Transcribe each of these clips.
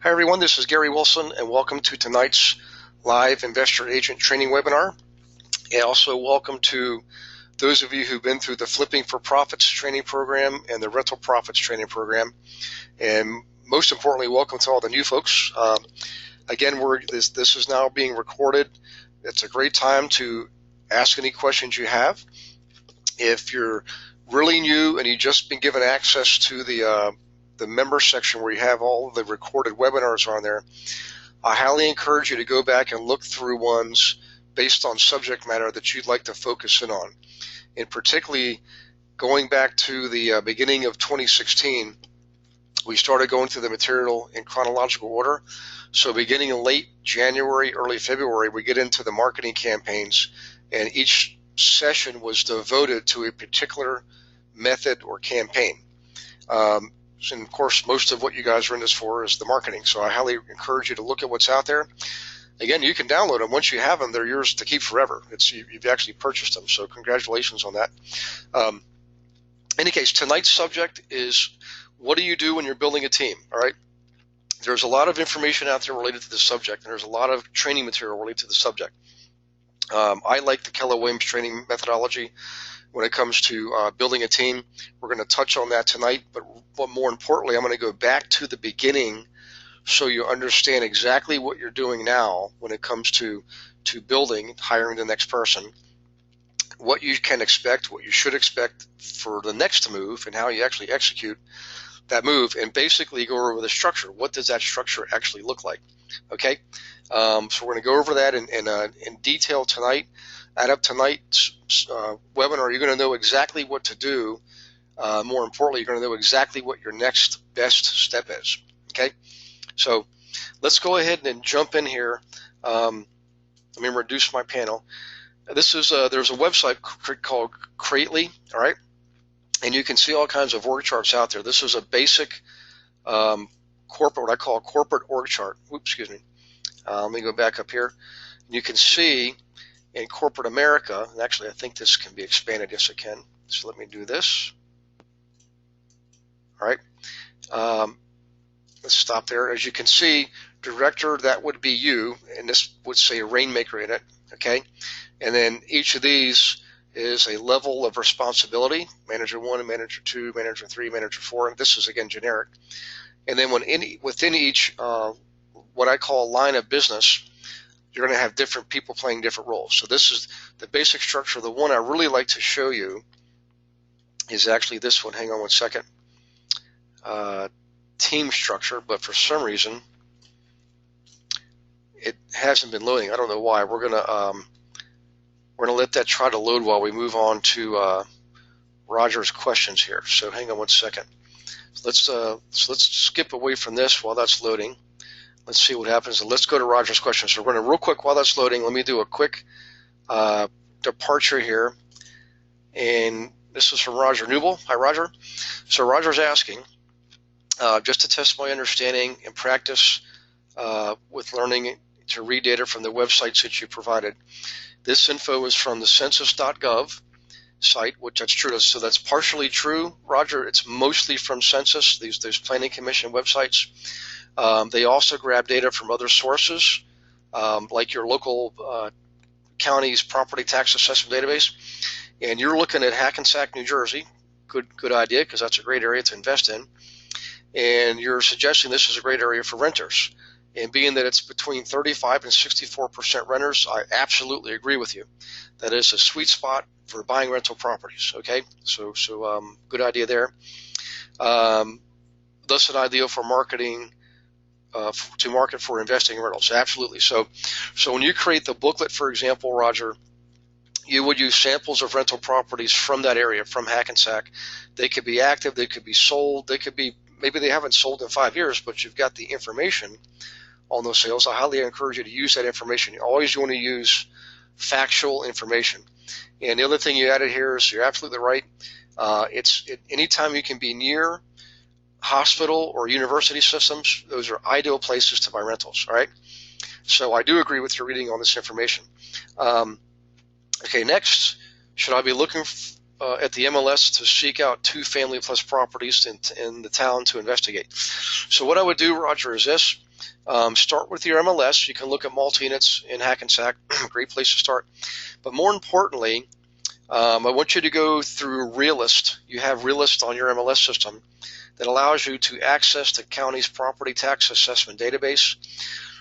Hi everyone, this is Gary Wilson and welcome to tonight's live investor agent training webinar. And also welcome to those of you who've been through the Flipping for Profits training program and the Rental Profits training program. And most importantly, welcome to all the new folks. Again, this is now being recorded. It's a great time to ask any questions you have. If you're really new and you've just been given access to the member section where you have all of the recorded webinars on there, I highly encourage you to go back and look through ones based on subject matter that you'd like to focus in on. And particularly going back to the beginning of 2016, we started going through the material in chronological order. So beginning in late January, early February, we get into the marketing campaigns, and each session was devoted to a particular method or campaign. And of course, most of what you guys are in this for is the marketing. So I highly encourage you to look at what's out there. Again, you can download them. Once you have them, they're yours to keep forever. You've actually purchased them. So congratulations on that. In any case, tonight's subject is what do you do when you're building a team? All right. There's a lot of information out there related to this subject, and there's a lot of training material related to the subject. I like the Keller Williams training methodology when it comes to building a team. We're going to touch on that tonight, but more importantly, I'm going to go back to the beginning so you understand exactly what you're doing now when it comes to building, hiring the next person, what you can expect, what you should expect for the next move, and how you actually execute that move, and basically go over the structure. What does that structure actually look like? Okay, so we're going to go over that in detail tonight. Out of tonight's webinar, you're going to know exactly what to do. More importantly, you're going to know exactly what your next best step is. Okay, so let's go ahead and jump in here. Let me reduce my panel. This is there's a website called Creately, all right, and you can see all kinds of org charts out there. This is a basic corporate, what I call a corporate org chart. Oops, excuse me. Let me go back up here. You can see in corporate America, and actually I think this can be expanded. Yes, it can. So let me do this. All right. Let's stop there. As you can see, director, that would be you, and this would say Rainmaker in it. Okay. And then each of these is a level of responsibility: manager 1, manager 2, manager 3, manager 4. And this is again generic. And then within each what I call line of business, you're going to have different people playing different roles. So this is the basic structure. The one I really like to show you is actually this one. Hang on one second. Team structure, but for some reason it hasn't been loading. I don't know why. We're gonna let that try to load while we move on to Roger's questions here. So hang on one second. So let's skip away from this while that's loading. Let's see what happens, and let's go to Roger's questions. So we're going to real quick while that's loading. Let me do a quick departure here, and this is from Roger Newell. Hi, Roger. So Roger's asking, just to test my understanding and practice with learning to read data from the websites that you provided. This info is from the census.gov site, which that's true. So that's partially true, Roger. It's mostly from Census, these planning commission websites. They also grab data from other sources, like your local county's property tax assessment database. And you're looking at Hackensack, New Jersey. Good idea, because that's a great area to invest in. And you're suggesting this is a great area for renters. And being that it's between 35 and 64% renters, I absolutely agree with you. That is a sweet spot for buying rental properties. Okay, so good idea there. Thus an ideal for marketing. To market for investing in rentals, absolutely. So when you create the booklet, for example, Roger, you would use samples of rental properties from that area, from Hackensack. They could be active, they could be sold, they could be, maybe they haven't sold in 5 years, but you've got the information on those sales. I highly encourage you to use that information. You always want to use factual information. And the other thing you added here is, you're absolutely right. Anytime you can be near hospital or university systems, those are ideal places to buy rentals. All right, so I do agree with your reading on this information. Okay, next, should I be looking at the MLS to seek out 2 family plus properties in the town to investigate? So what I would do, Roger, is this. start with your MLS. You can look at multi-units in Hackensack. Great place to start. But more importantly, I want you to go through Realist. You have Realist on your MLS system that allows you to access the county's property tax assessment database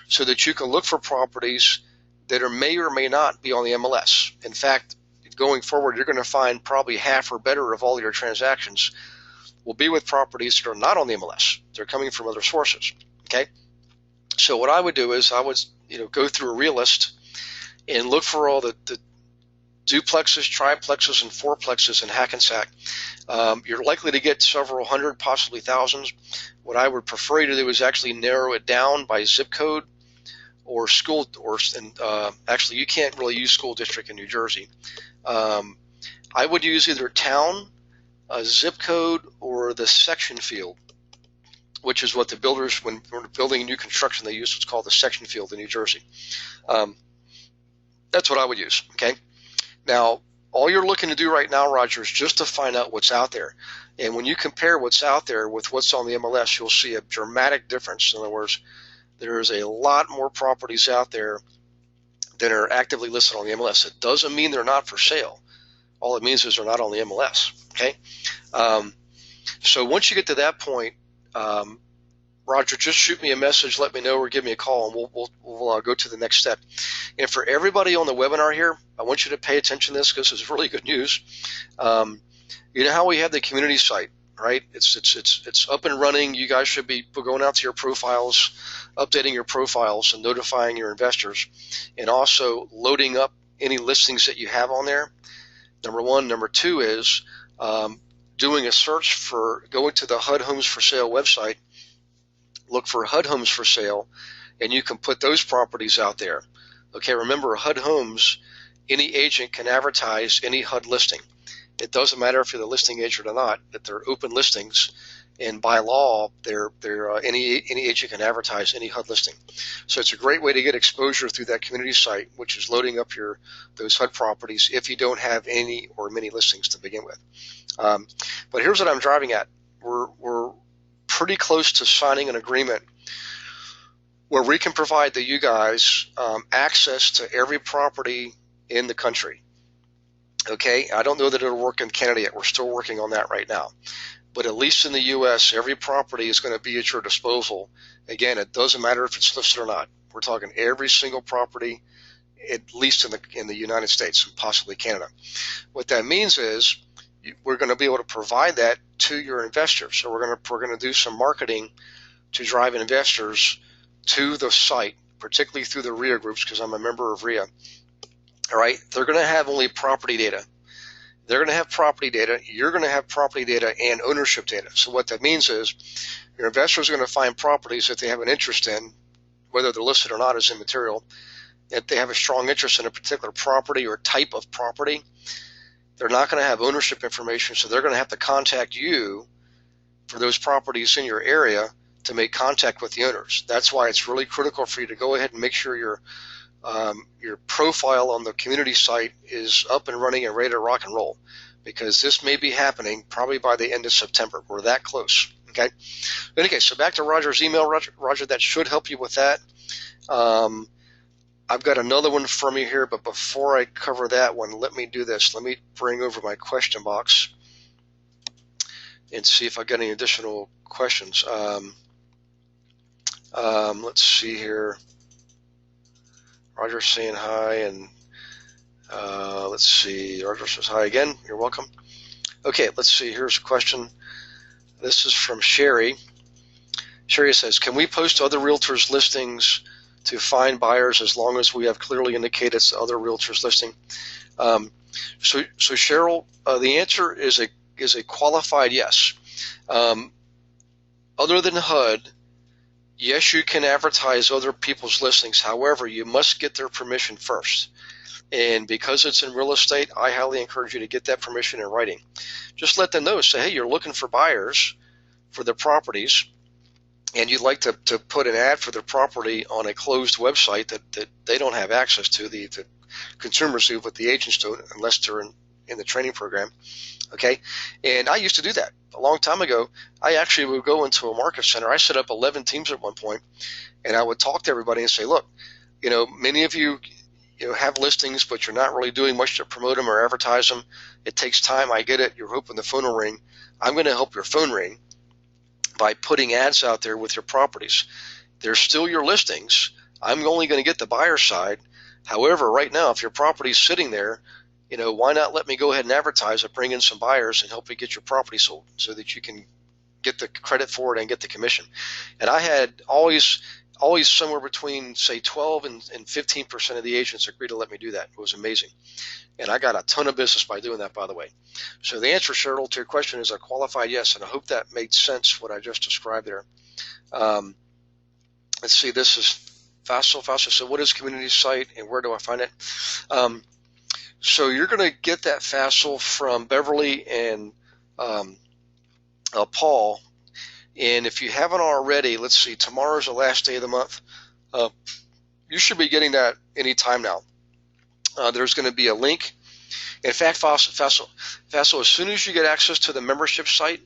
so that you can look for properties that may or may not be on the MLS. In fact, going forward, you're going to find probably half or better of all your transactions will be with properties that are not on the MLS. They're coming from other sources. Okay. So what I would do is I would, go through a Realist and look for all the duplexes, triplexes, and fourplexes in Hackensack. You're likely to get several hundred, possibly thousands. What I would prefer you to do is actually narrow it down by zip code or school, actually you can't really use school district in New Jersey. I would use either town, a zip code, or the section field, which is what the builders, when building new construction, they use what's called the section field in New Jersey. That's what I would use, okay? Now, all you're looking to do right now, Roger, is just to find out what's out there. And when you compare what's out there with what's on the MLS, you'll see a dramatic difference. In other words, there's a lot more properties out there that are actively listed on the MLS. It doesn't mean they're not for sale. All it means is they're not on the MLS, okay? So once you get to that point, Roger, just shoot me a message, let me know, or give me a call, and we'll go to the next step. And for everybody on the webinar here, I want you to pay attention to this because it's really good news. You know how we have the community site, right? It's up and running. You guys should be going out to your profiles, updating your profiles, and notifying your investors, and also loading up any listings that you have on there. Number one. Number two is doing a search for going to the HUD Homes for Sale website. Look for HUD Homes for Sale, and you can put those properties out there. Okay, remember, HUD Homes, any agent can advertise any HUD listing. It doesn't matter if you're the listing agent or not, that they're open listings, and by law, any agent can advertise any HUD listing. So it's a great way to get exposure through that community site, which is loading up those HUD properties if you don't have any or many listings to begin with. But here's what I'm driving at. We're pretty close to signing an agreement where we can provide you guys access to every property in the country. Okay, I don't know that it'll work in Canada yet. We're still working on that right now. But at least in the U.S., every property is going to be at your disposal. Again, it doesn't matter if it's listed or not. We're talking every single property, at least in the United States and possibly Canada. What that means is we're going to be able to provide that to your investors. So we're going to do some marketing to drive investors to the site, particularly through the RIA groups, because I'm a member of RIA. All right, they're going to have only property data. They're going to have property data. You're going to have property data and ownership data. So what that means is your investors are going to find properties that they have an interest in, whether they're listed or not is immaterial. If they have a strong interest in a particular property or type of property, they're not going to have ownership information, so they're going to have to contact you for those properties in your area to make contact with the owners. That's why it's really critical for you to go ahead and make sure your profile on the community site is up and running and ready to rock and roll, because this may be happening probably by the end of September. We're that close. Okay. Okay. So back to Roger's email. Roger, that should help you with that. I've got another one from you here, but before I cover that one, let me do this. Let me bring over my question box and see if I've got any additional questions. Let's see here. Roger's saying hi, and let's see. Roger says hi again. You're welcome. Okay, let's see. Here's a question. This is from Sherry. Sherry says, can we post other realtors' listings to find buyers as long as we have clearly indicated it's other realtors' listing? So Cheryl, the answer is a qualified yes. Other than HUD, yes, you can advertise other people's listings. However, you must get their permission first. And because it's in real estate, I highly encourage you to get that permission in writing. Just let them know. Say, hey, you're looking for buyers for their properties, and you'd like to put an ad for their property on a closed website that they don't have access to. The consumers do, but the agents don't, unless they're in the training program. Okay, and I used to do that a long time ago. I actually would go into a market center. I set up 11 teams at one point, and I would talk to everybody and say, look, many of you, have listings, but you're not really doing much to promote them or advertise them. It takes time. I get it. You're hoping the phone will ring. I'm going to help your phone ring by putting ads out there with your properties. They're still your listings. I'm only going to get the buyer side. However, right now, if your property's sitting there, why not let me go ahead and advertise it, bring in some buyers, and help you get your property sold so that you can get the credit for it and get the commission. And I had always somewhere between, say, 12 and 15% of the agents agreed to let me do that. It was amazing. And I got a ton of business by doing that, by the way. So the answer, Cheryl, to your question is a qualified yes, and I hope that made sense, what I just described there. Let's see, this is Faisal. So what is community site and where do I find it? So you're going to get that Faisal from Beverly and Paul. And if you haven't already, let's see, tomorrow's the last day of the month. You should be getting that anytime now. There's going to be a link. In fact, Faisal, as soon as you get access to the membership site,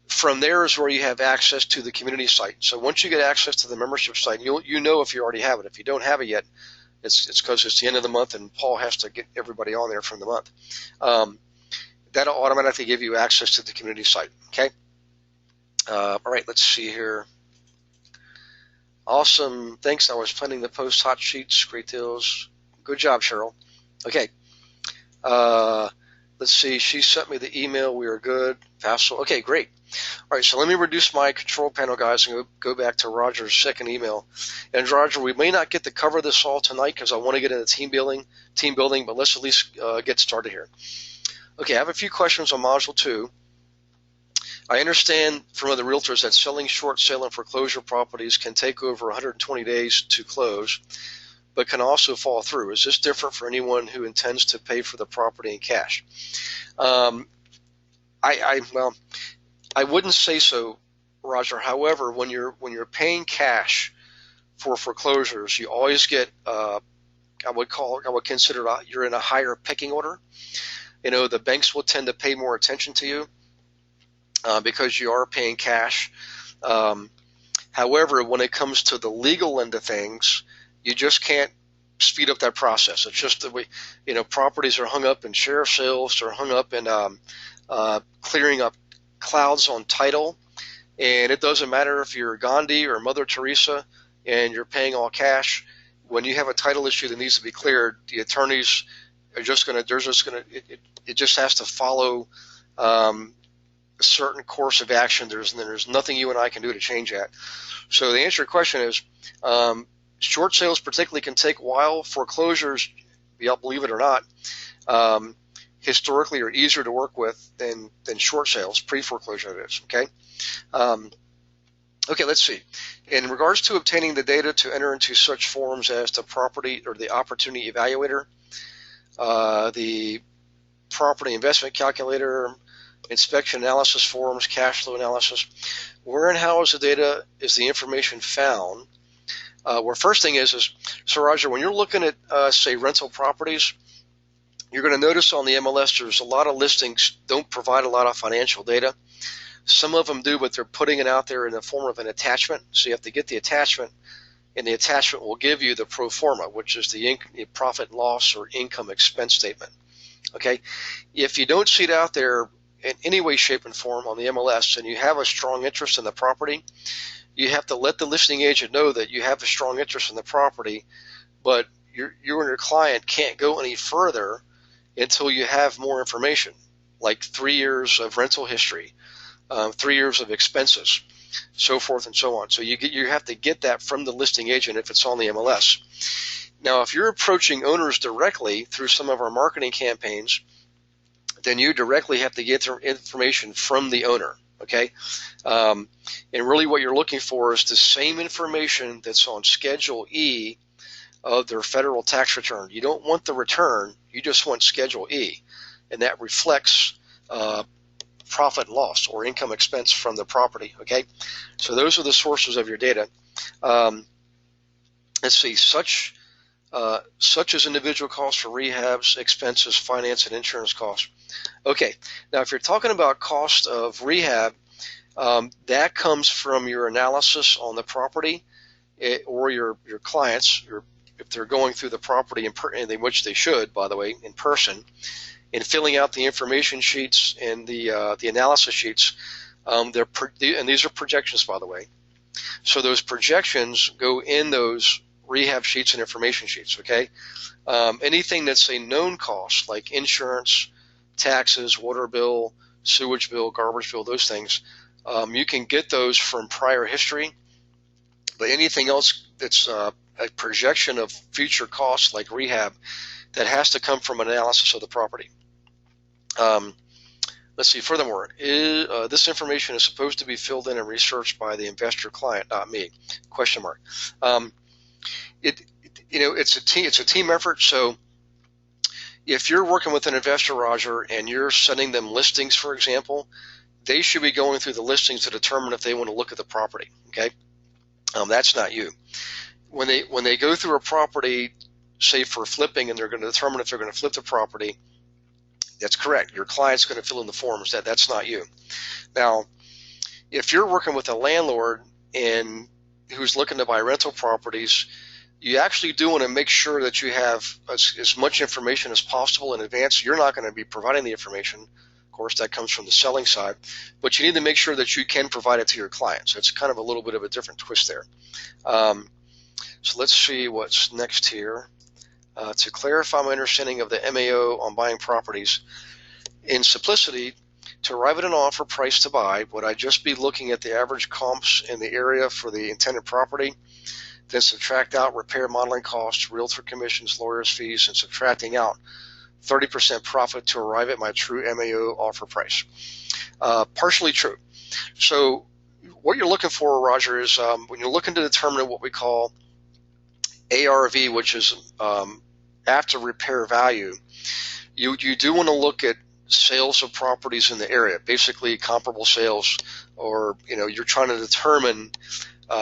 from there is where you have access to the community site. So once you get access to the membership site, you know if you already have it. If you don't have it yet, it's because it's the end of the month and Paul has to get everybody on there from the month. That'll automatically give you access to the community site. Okay. All right. Let's see here. Awesome. Thanks. I was planning to post hot sheets. Great deals. Good job, Cheryl. Okay. Let's see. She sent me the email. We are good. Faisal. Okay, great. All right, so let me reduce my control panel, guys, and go back to Roger's second email. And Roger, we may not get to cover this all tonight because I want to get into team building, but let's at least get started here. Okay, I have a few questions on Module 2. I understand from other realtors that selling short sale and foreclosure properties can take over 120 days to close, but can also fall through. Is this different for anyone who intends to pay for the property in cash? Well, I wouldn't say so, Roger. However, when you're paying cash for foreclosures, you always get I would consider you're in a higher pecking order. The banks will tend to pay more attention to you because you are paying cash. However, when it comes to the legal end of things, you just can't speed up that process. It's just the way, properties are hung up in sheriff sales, or hung up in clearing up clouds on title. And it doesn't matter if you're Gandhi or Mother Teresa and you're paying all cash. When you have a title issue that needs to be cleared, the attorneys are just going to, it just has to follow a certain course of action. There's nothing you and I can do to change that. So the answer to your question is, short sales particularly can take a while. Foreclosures, believe it or not, historically are easier to work with than short sales, pre-foreclosure that is, okay? Okay, let's see. In regards to obtaining the data to enter into such forms as the property or the opportunity evaluator, the property investment calculator, inspection analysis forms, cash flow analysis, where and how is the information found? Well, first thing is so Roger, when you're looking at, say, rental properties, you're going to notice on the MLS there's a lot of listings don't provide a lot of financial data. Some of them do, but they're putting it out there in the form of an attachment. So you have to get the attachment, and the attachment will give you the pro forma, which is the profit and loss or income expense statement. Okay, if you don't see it out there in any way, shape, and form on the MLS, and you have a strong interest in the property, you have to let the listing agent know that you have a strong interest in the property, but you and your client can't go any further until you have more information, like 3 years of rental history, 3 years of expenses, so forth and so on. So you have to get that from the listing agent if it's on the MLS. Now, if you're approaching owners directly through some of our marketing campaigns, then you directly have to get their information from the owner, okay? And really what you're looking for is the same information that's on Schedule E of their federal tax return. You don't want the return, you just want Schedule E, and that reflects profit and loss or income expense from the property, okay? So those are the sources of your data. Let's see, such such as individual costs for rehabs, expenses, finance, and insurance costs. Okay, now if you're talking about cost of rehab, that comes from your analysis on the property, or your clients, if they're going through the property in which they should, by the way, in person, and filling out the information sheets and the analysis sheets. And these are projections, by the way. So those projections go in those rehab sheets and information sheets. Okay, anything that's a known cost like insurance, taxes, water bill, sewage bill, garbage bill, those things, you can get those from prior history. But anything else that's a projection of future costs like rehab, that has to come from an analysis of the property. Let's see, furthermore, this information is supposed to be filled in and researched by the investor client, not me, question mark. It's a team effort. So if you're working with an investor, Roger, and you're sending them listings, for example, they should be going through the listings to determine if they want to look at the property. Okay, that's not you. When they go through a property, say for flipping, and they're going to determine if they're going to flip the property, that's correct. Your client's going to fill in the forms. That's not you. Now, if you're working with a landlord and who's looking to buy rental properties, you actually do want to make sure that you have as much information as possible in advance. You're not going to be providing the information. Of course, that comes from the selling side, but you need to make sure that you can provide it to your client. So it's kind of a little bit of a different twist there. So let's see what's next here. To clarify my understanding of the MAO on buying properties, in simplicity, to arrive at an offer price to buy, would I just be looking at the average comps in the area for the intended property, then subtract out repair modeling costs, realtor commissions, lawyers' fees, and subtracting out 30% profit to arrive at my true MAO offer price? Partially true. So what you're looking for, Roger, is when you're looking to determine what we call ARV, which is after repair value, you do want to look at sales of properties in the area, basically comparable sales, or you're trying to determine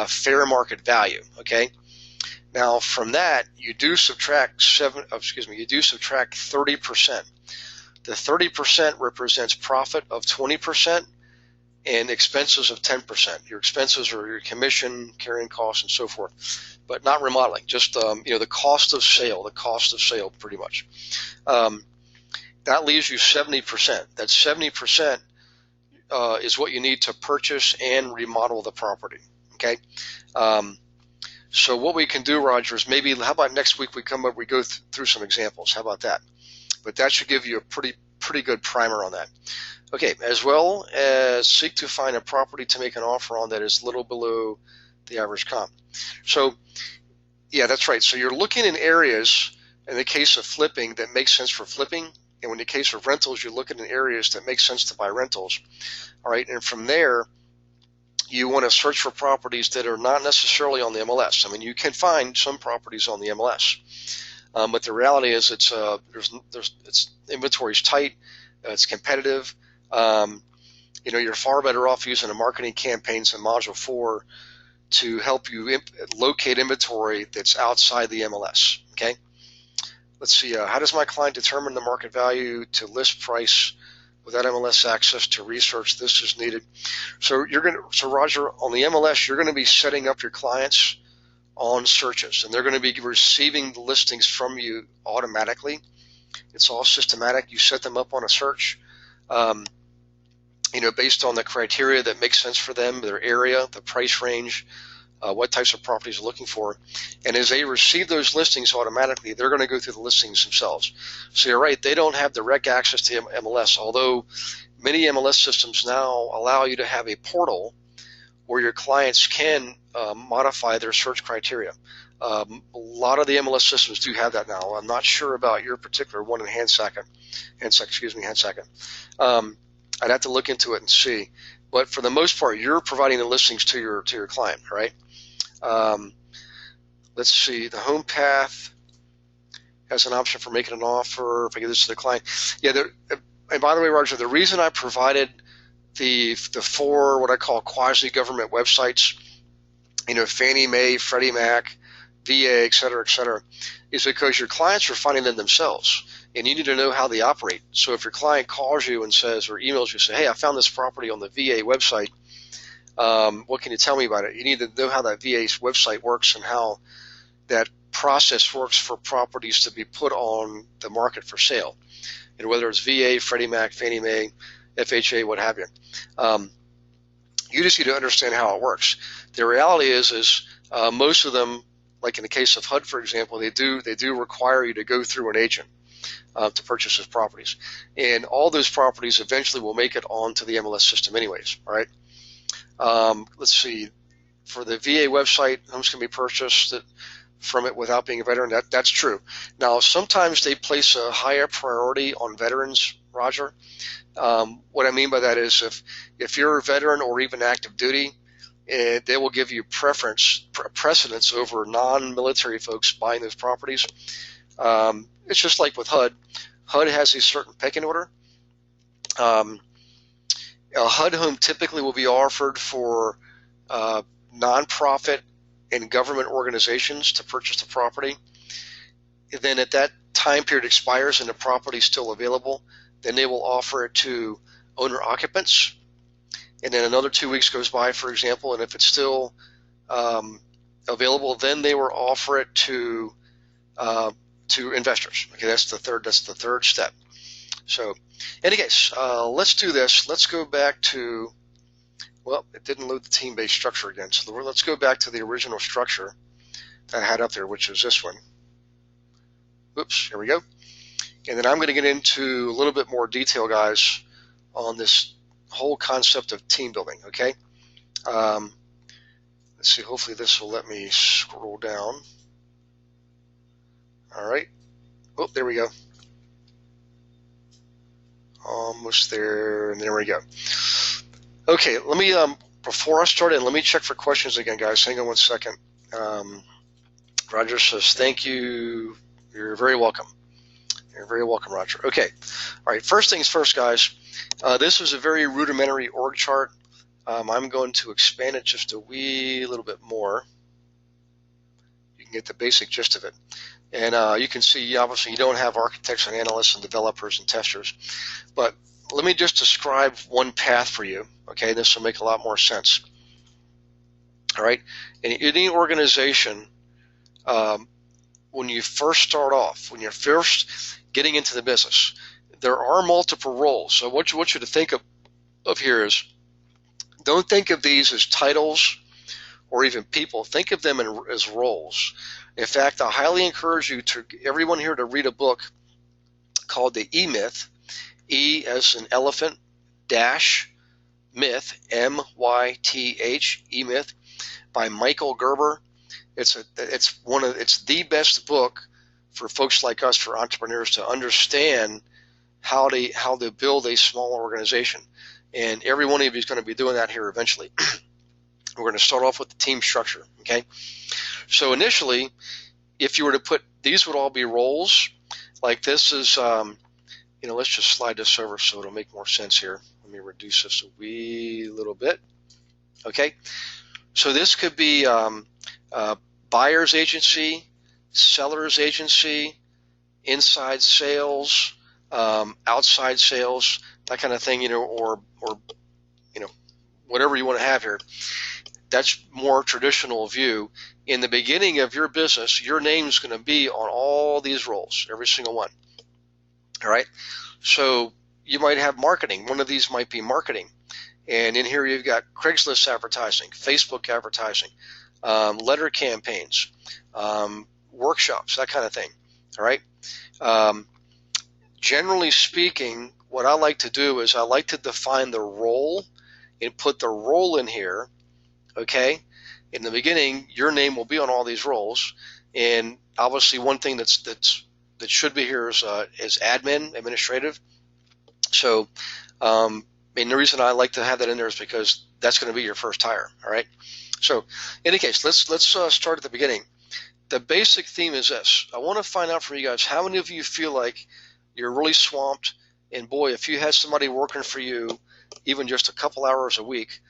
fair market value. Okay, now from that you do subtract 30%. The 30% represents profit of 20% and expenses of 10%. Your expenses are your commission, carrying costs, and so forth, but not remodeling. Just the cost of sale, pretty much. That leaves you 70%. That 70% is what you need to purchase and remodel the property. Okay. So what we can do, Roger, is maybe, how about next week we go through some examples? How about that? But that should give you a pretty good primer on that. Okay, as well as seek to find a property to make an offer on that is little below the average comp. So, yeah, that's right. So you're looking in areas, in the case of flipping, that make sense for flipping. And in the case of rentals, you're looking in areas that make sense to buy rentals. All right, and from there, you want to search for properties that are not necessarily on the MLS. I mean, you can find some properties on the MLS, but the reality is it's inventory's tight, it's competitive. You're far better off using a marketing campaigns in Module 4 to help you locate inventory that's outside the MLS. Okay, let's see. How does my client determine the market value to list price without MLS access to research? This is needed. So Roger, on the MLS, you're going to be setting up your clients on searches, and they're going to be receiving the listings from you automatically. It's all systematic. You set them up on a search, based on the criteria that makes sense for them, their area, the price range, what types of properties they're looking for. And as they receive those listings automatically, they're going to go through the listings themselves. So you're right, they don't have direct access to MLS, although many MLS systems now allow you to have a portal where your clients can modify their search criteria. A lot of the MLS systems do have that now. I'm not sure about your particular one in Hansack. I'd have to look into it and see. But for the most part, you're providing the listings to your client, right? Let's see. The home path has an option for making an offer. If I give this to the client, and by the way, Roger, the reason I provided the 4 what I call quasi-government websites, Fannie Mae, Freddie Mac, VA, et cetera, is because your clients are finding them themselves, and you need to know how they operate. So if your client calls you and says, or emails you, say, hey, I found this property on the VA website. What can you tell me about it? You need to know how that VA website works and how that process works for properties to be put on the market for sale, and whether it's VA, Freddie Mac, Fannie Mae, FHA, what have you. You just need to understand how it works. The reality is most of them, like in the case of HUD, for example, they do require you to go through an agent to purchase those properties, and all those properties eventually will make it onto the MLS system anyways. All right. Let's see. For the VA website, homes can be purchased from it without being a veteran. That's true. Now, sometimes they place a higher priority on veterans, Roger. What I mean by that is if you're a veteran or even active duty, they will give you precedence over non-military folks buying those properties. It's just like with HUD. HUD has a certain pecking order. A HUD home typically will be offered for nonprofit and government organizations to purchase the property. And then at that time period expires and the property is still available, then they will offer it to owner occupants. And then another 2 weeks goes by, for example, and if it's still available, then they will offer it to investors. Okay, that's the third step. So, in any case, let's do this. Let's go back to, well, it didn't load the team-based structure again. So let's go back to the original structure that I had up there, which is this one. Oops, here we go. And then I'm going to get into a little bit more detail, guys, on this whole concept of team building, okay? Let's see, hopefully this will let me scroll down. All right. Oh, there we go. Almost there, and there we go. Okay, let me, before I start in, let me check for questions again, guys. Hang on 1 second. Roger says, thank you. You're very welcome. You're very welcome, Roger. Okay. All right, first things first, guys. This is a very rudimentary org chart. I'm going to expand it just a wee little bit more. You can get the basic gist of it. And you can see, obviously, you don't have architects and analysts and developers and testers. But let me just describe one path for you. Okay, this will make a lot more sense. All right. In any organization, when you first start off, when you're first getting into the business, there are multiple roles. So what you want you to think of here is, don't think of these as titles or even people. Think of them as roles. In fact, I highly encourage everyone here to read a book called The E-Myth, E as in elephant, dash, myth, M-Y-T-H, E-Myth, by Michael Gerber. It's the best book for folks like us, for entrepreneurs, to understand how to build a small organization. And every one of you is going to be doing that here eventually. We're going to start off with the team structure, okay? So initially, if you were to put, these would all be roles. Like this is, let's just slide this over so it'll make more sense here. Let me reduce this a wee little bit. Okay, so this could be buyer's agency, seller's agency, inside sales, outside sales, that kind of thing, or whatever you want to have here. That's more traditional view. In the beginning of your business, your name is going to be on all these roles, every single one. All right. So you might have marketing. One of these might be marketing. And in here you've got Craigslist advertising, Facebook advertising, letter campaigns, workshops, that kind of thing. All right. Generally speaking, what I like to do is I like to define the role and put the role in here. Okay. In the beginning, your name will be on all these roles. And obviously one thing that should be here is admin, administrative. So, and the reason I like to have that in there is because that's going to be your first hire. All right. So, in any case, let's start at the beginning. The basic theme is this. I want to find out from you guys, how many of you feel like you're really swamped, and boy, if you had somebody working for you, even just a couple hours a week,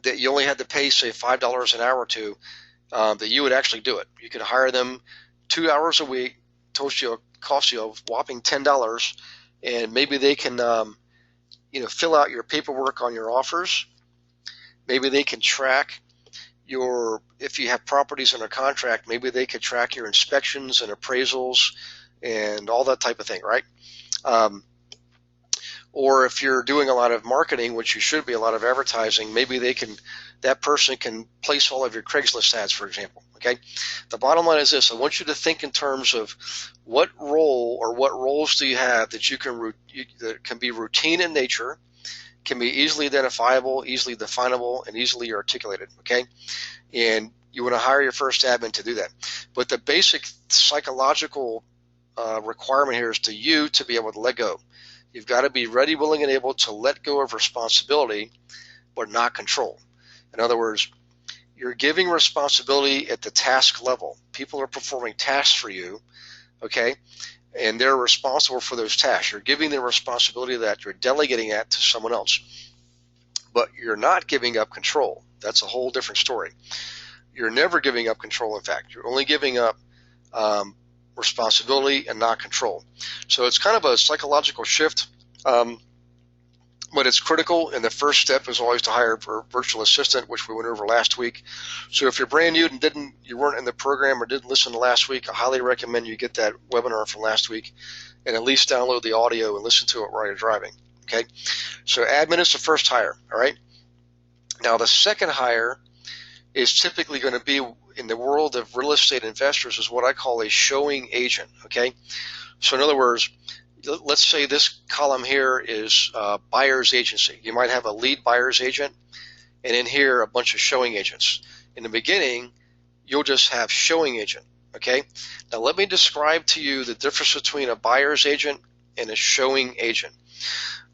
that you only had to pay, say, $5 an hour to, that you would actually do it. You could hire them 2 hours a week, cost you a whopping $10, and maybe they can fill out your paperwork on your offers. Maybe they can track if you have properties under contract, maybe they could track your inspections and appraisals and all that type of thing, right? Or if you're doing a lot of marketing, which you should be, a lot of advertising, maybe that person can place all of your Craigslist ads, for example. Okay. The bottom line is this: I want you to think in terms of what role or what roles do you have that that can be routine in nature, can be easily identifiable, easily definable, and easily articulated. Okay. And you want to hire your first admin to do that. But the basic psychological requirement here is to be able to let go. You've got to be ready, willing, and able to let go of responsibility, but not control. In other words, you're giving responsibility at the task level. People are performing tasks for you, okay? And they're responsible for those tasks. You're giving the responsibility of that. You're delegating that to someone else. But you're not giving up control. That's a whole different story. You're never giving up control, in fact. You're only giving up responsibility and not control. So it's kind of a psychological shift, but it's critical. And the first step is always to hire a virtual assistant, which we went over last week. So if you're brand new and you weren't in the program or didn't listen to last week, I highly recommend you get that webinar from last week and at least download the audio and listen to it while you're driving. Okay. So admin is the first hire. All right. Now the second hire is typically going to be, in the world of real estate investors, is what I call a showing agent. Okay. So in other words, let's say this column here is buyer's agency. You might have a lead buyer's agent, and in here a bunch of showing agents. In the beginning, you'll just have showing agent. Okay. Now let me describe to you the difference between a buyer's agent and a showing agent.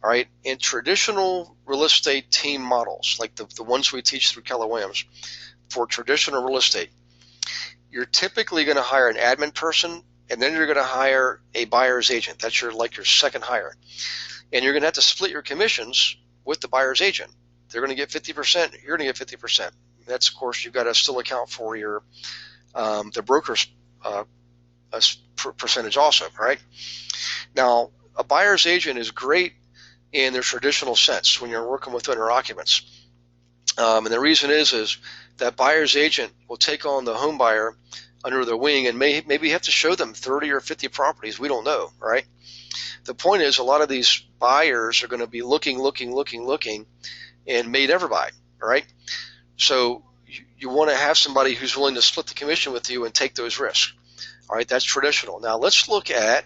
All right. In traditional real estate team models, like the ones we teach through Keller Williams, for traditional real estate, you're typically going to hire an admin person, and then you're going to hire a buyer's agent. That's your second hire. And you're going to have to split your commissions with the buyer's agent. They're going to get 50%. You're going to get 50%. That's, of course, you've got to still account for your the broker's percentage also, right? Now, a buyer's agent is great in their traditional sense when you're working with owner occupants. And the reason is that buyer's agent will take on the home buyer under their wing and maybe have to show them 30 or 50 properties. We don't know, right? The point is, a lot of these buyers are going to be looking, and may never buy, all right? So you want to have somebody who's willing to split the commission with you and take those risks, all right? That's traditional. Now let's look at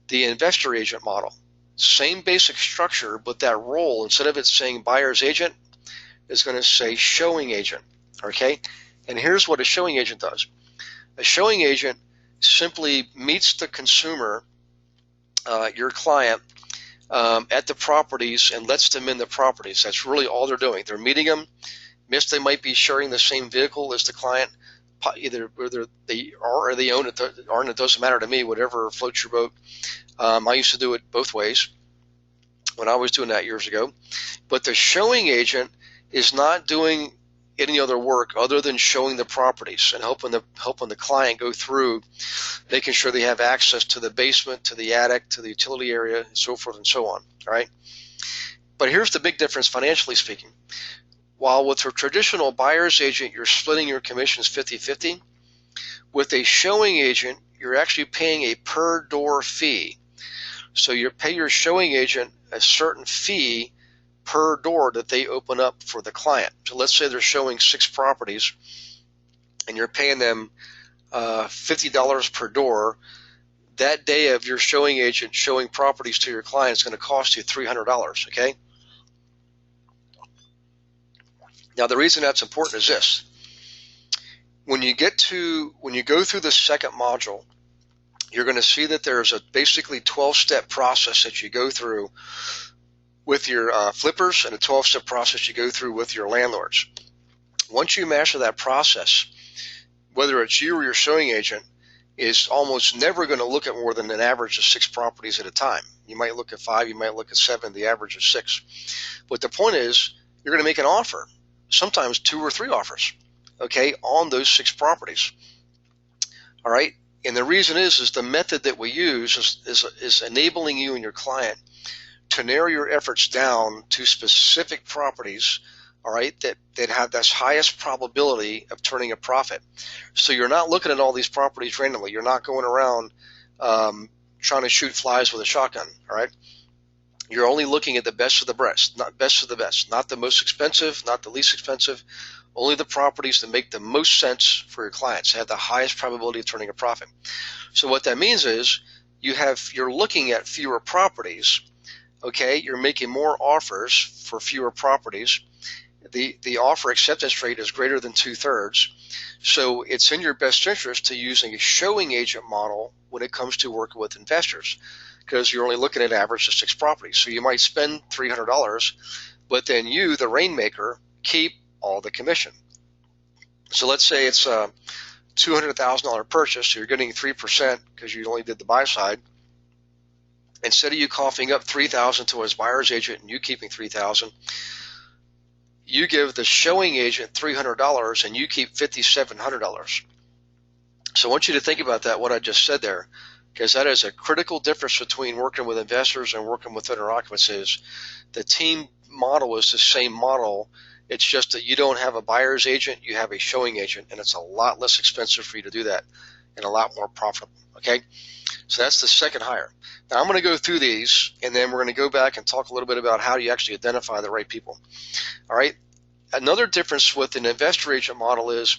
the investor agent model. Same basic structure, but that role, instead of it saying buyer's agent, is going to say showing agent, okay? And here's what a showing agent does. A showing agent simply meets the consumer, your client, at the properties and lets them in the properties. That's really all they're doing. They're meeting them. Yes, they might be sharing the same vehicle as the client, either whether they are or they own it, aren't, it doesn't matter to me, whatever floats your boat. I used to do it both ways when I was doing that years ago. But the showing agent is not doing any other work other than showing the properties and helping the client go through, making sure they have access to the basement, to the attic, to the utility area, and so forth and so on. All right. But here's the big difference financially speaking. While with a traditional buyer's agent, you're splitting your commissions 50-50, with a showing agent, you're actually paying a per door fee. So you pay your showing agent a certain fee per door that they open up for the client. So let's say they're showing 6 properties and you're paying them $50 per door. That day of your showing agent showing properties to your client is going to cost you $300, okay? Now the reason that's important is this. When you go through the second module, you're going to see that there's a basically 12-step process that you go through with your flippers and a 12-step process you go through with your landlords. Once you master that process, whether it's you or your showing agent, is almost never going to look at more than an average of 6 properties at a time. You might look at 5, you might look at 7, the average is 6. But the point is, you're going to make an offer, sometimes 2 or 3 offers. okay, on those 6 properties. All right. And the reason is the method that we use is enabling you and your client to narrow your efforts down to specific properties, all right, that have this highest probability of turning a profit. So you're not looking at all these properties randomly. You're not going around trying to shoot flies with a shotgun, all right? You're only looking at the best of the best, not the most expensive, not the least expensive, only the properties that make the most sense for your clients, have the highest probability of turning a profit. So what that means is you're looking at fewer properties, okay? You're making more offers for fewer properties. The offer acceptance rate is greater than 2/3. So it's in your best interest to using a showing agent model when it comes to working with investors, because you're only looking at an average of 6 properties. So you might spend $300, but then you, the rainmaker, keep all the commission. So let's say it's a $200,000 purchase, so you're getting 3% because you only did the buy side. Instead of you coughing up $3,000 to his buyer's agent and you keeping $3,000, you give the showing agent $300 and you keep $5,700. So I want you to think about that, what I just said there, because that is a critical difference between working with investors and working with owner occupants. The team model is the same model. It's just that you don't have a buyer's agent, you have a showing agent, and it's a lot less expensive for you to do that and a lot more profitable, okay? So that's the second hire. Now I'm going to go through these, and then we're going to go back and talk a little bit about how you actually identify the right people. All right. Another difference with an investor agent model is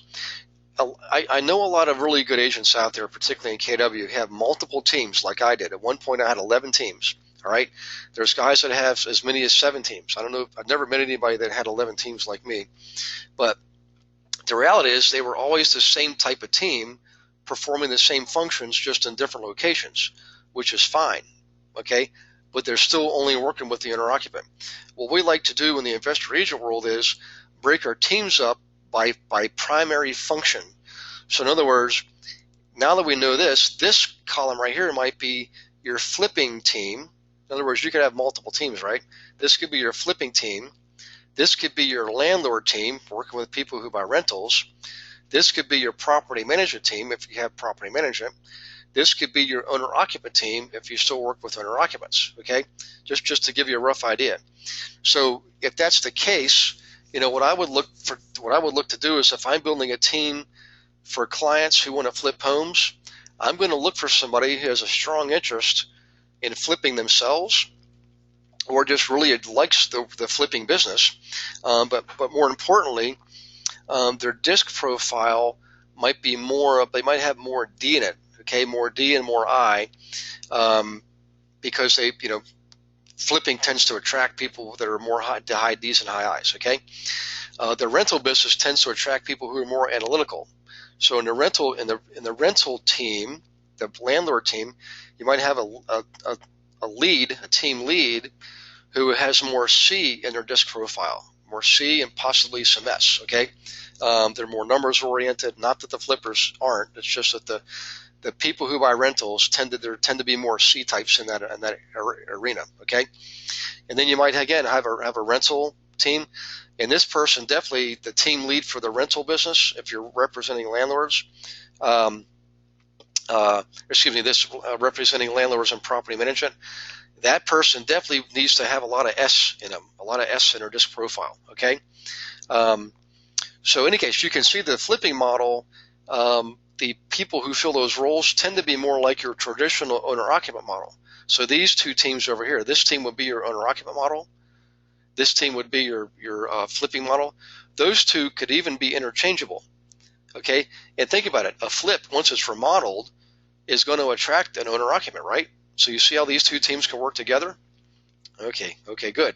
I know a lot of really good agents out there, particularly in KW, who have multiple teams like I did. At one point I had 11 teams. All right. There's guys that have as many as 7 teams. I don't know. I've never met anybody that had 11 teams like me. But the reality is they were always the same type of team performing the same functions, just in different locations, which is fine. Okay. But they're still only working with the owner occupant. What we like to do in the investor agent world is break our teams up by primary function. So in other words, now that we know this column right here might be your flipping team. In other words, you could have multiple teams, right? This could be your flipping team. This could be your landlord team, working with people who buy rentals. This could be your property management team if you have property management. This could be your owner occupant team if you still work with owner occupants, okay? Just to give you a rough idea. So if that's the case, what I would look to do is, if I'm building a team for clients who want to flip homes, I'm going to look for somebody who has a strong interest in flipping themselves, or just really likes the flipping business. But more importantly, their disc profile might be they might have more D in it. Okay, more D and more I, because flipping tends to attract people that are more high D's and high I's. Okay, the rental business tends to attract people who are more analytical. So in the rental team, the landlord team, you might have a team lead, who has more C in their disc profile, more C and possibly some S. Okay, they're more numbers oriented. Not that the flippers aren't. It's just that the people who buy rentals tend to be more C types in that arena, okay? And then you might again have a rental team, and this person definitely the team lead for the rental business if you're representing landlords. Representing landlords and property management. That person definitely needs to have a lot of S in them, a lot of S in their disc profile, okay? So in any case, you can see the flipping model. The people who fill those roles tend to be more like your traditional owner-occupant model. So these two teams over here, this team would be your owner-occupant model. This team would be your flipping model. Those two could even be interchangeable, okay? And think about it. A flip, once it's remodeled, is going to attract an owner-occupant, right? So you see how these two teams can work together? Okay, good.